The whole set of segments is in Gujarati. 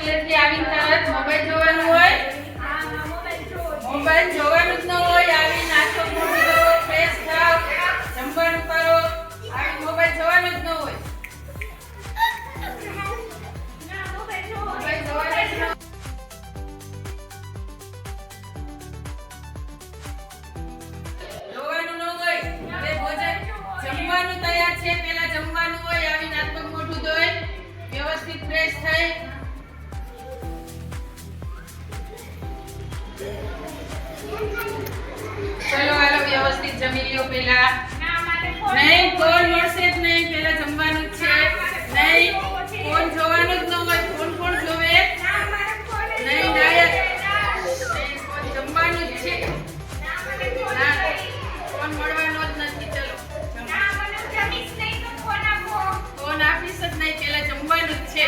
સ્કૂલેથી આવીને તરત મોબાઈલ જોવાનું હોય? મોબાઈલ જોવાનું જ ન હોય. આવીને નાસ્તો કરી દો, ફ્રેશ થાવ, જમવાનું કરો, આવીને મોબાઈલ જોવાનું જ ન હોય. મોબાઈલ જોવાનું જ ન હોય. જોવાનું ન હોય. હવે ભોજન જમવાનું તૈયાર છે, પહેલા જમવાનું હોય. આવીને હાથ પગ મોઢું ધોઈ વ્યવસ્થિત ફ્રેશ થઈ ચલો હાલો વ્યવસ્થિત જમી લ્યો. પેલા નહીં ફોન મળશે જ નહીં. પેલા જમવાનું જ છે. નહીં ફોન જોવાનું જ ન હોય. ફોન કોણ જોવે? નહીં ડાયરેક્ટ ફોન જમવાનું જ છે. ના ફોન મળવાનો જ નથી. ચલો ફોન આપીશ જ નહીં. પેલા જમવાનું જ છે.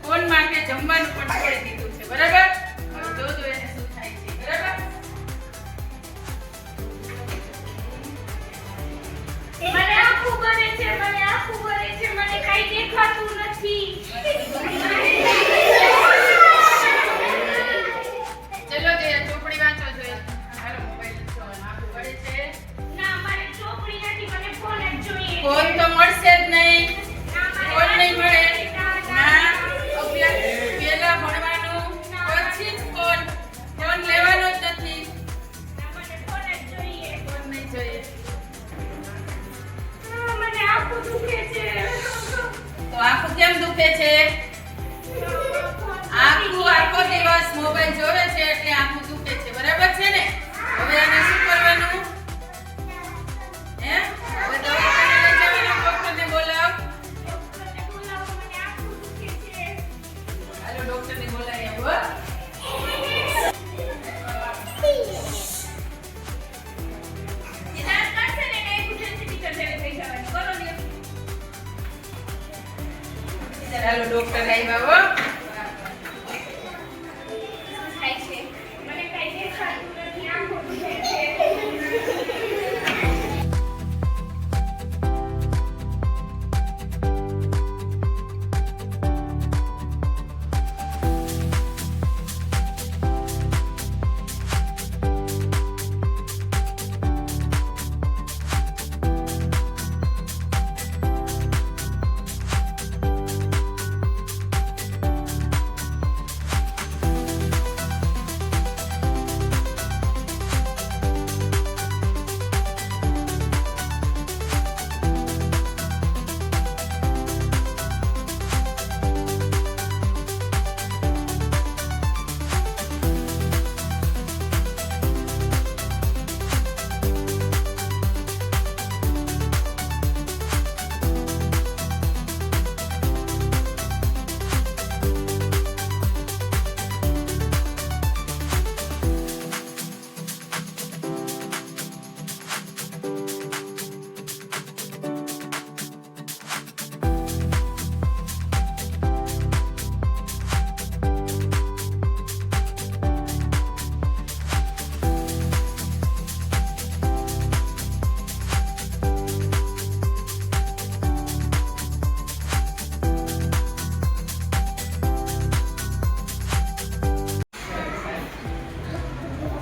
ફોન માટે જમવાનું પણ છોડી દીધું છે. બરાબર? હવે જોજો એને શું થાય છે. બરાબર? મને આખું બને છે, મને કાઈ દેખાતું નથી. ચલો જે ચોપડી વાંચો જોઈએ. હાલો મોબાઈલ જોવાનું આખું પડે છે. ના મારે ચોપડી નથી, મને ફોન જ જોઈએ. ફોન તો મળશે જ નહીં. ફોન નહીં મળે. ના પેલા ભણવાનું પછી જ ફોન. ફોન લેવાનો જ નથી. મને ફોન જ જોઈએ. ફોન નહીં જોઈએ. મને આખું દુખે છે. તો આખું કેમ દુખે છે? આખો દિવસ મોબાઈલ જોવે છે એટલે આખું દુખે છે. બરાબર છે ને? હવે આને શું કરવાનું? હે? હવે દવાખાને લઈ જવાના. ડોક્ટરને બોલાવ. મને આખું દુખે છે. હાલો ડોક્ટરને બોલાવી આવો. નિદાન કરશે ને કઈ ગુજરાતી ટીચર જેવી થઈ જવાની. કરો લ્યો. હાલો ડોક્ટર આવ્યા હો. થાય છે. મને કાઈ દેખાતું નથી. આખું દુખે છે.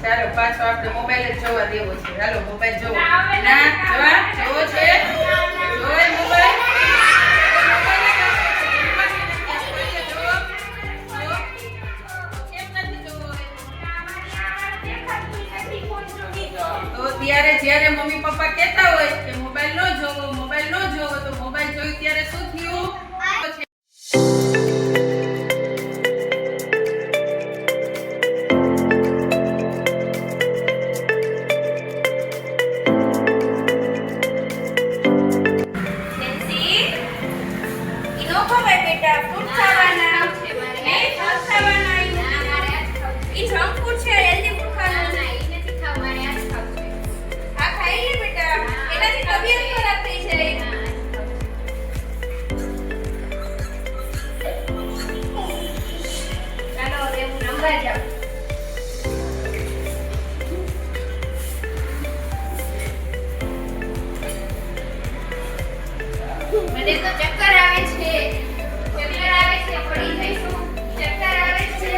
ચાલો પાછો આપણે મોબાઈલ જ જોવા દેવો છે. હાલો મોબાઈલ જોવો. ના, હવે ના નથી જોવો છે. જોવે મોબાઈલ. કેમ નથી જોવો? તો ત્યારે જ્યારે મમ્મી પપ્પા કહેતા હોય કે મોબાઈલ ન જોવો, મોબાઈલ ન જોવો, તો મોબાઈલ જોઈ ત્યારે શું થયું? મને તો ચક્કર આવે છે. ચક્કર આવે છે, પડી જઈશું. ચક્કર આવે છે.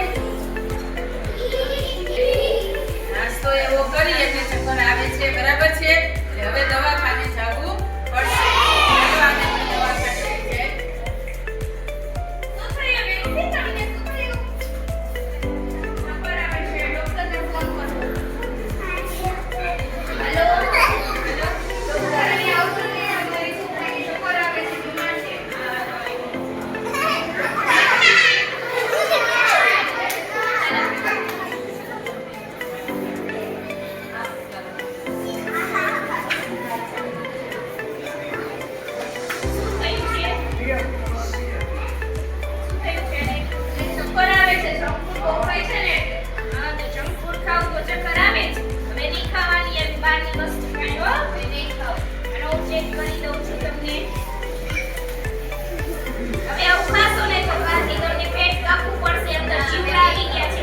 નાસ્તો એવો કરી એટલે ચક્કર આવે છે, બરાબર છે? એટલે હવે દવાખાને જવું પડશે. ચાલો આને પણ દવાખાને લઈ જાય. શું થયું બેન? તમને શું થયું? ચક્કર આવે છે. ડોક્ટરને ફોન કરો. હેલો ડોક્ટર અહીં આવજો ને. અમારી છોકરાને ચક્કર આવે છે, બીમાર છે. શું થયું છે? ચક્કર આવે છે. જંક ફૂડ બહુ ખાય છે ને. હા, તો જંક ફૂડ ખાવ તો ચક્કર આવે જ. હવે નહીં ખાવાની એવી બહારની વસ્તુ કાંઈ હો. હવે નહીં ખાવ. અને હું ચેક કરી દઉં છું તમને. હવે આવું ખાશો ને તો બાકી તમને પેટ કાપવું પડશે. અંદર ચીવડા આવી ગયા છે.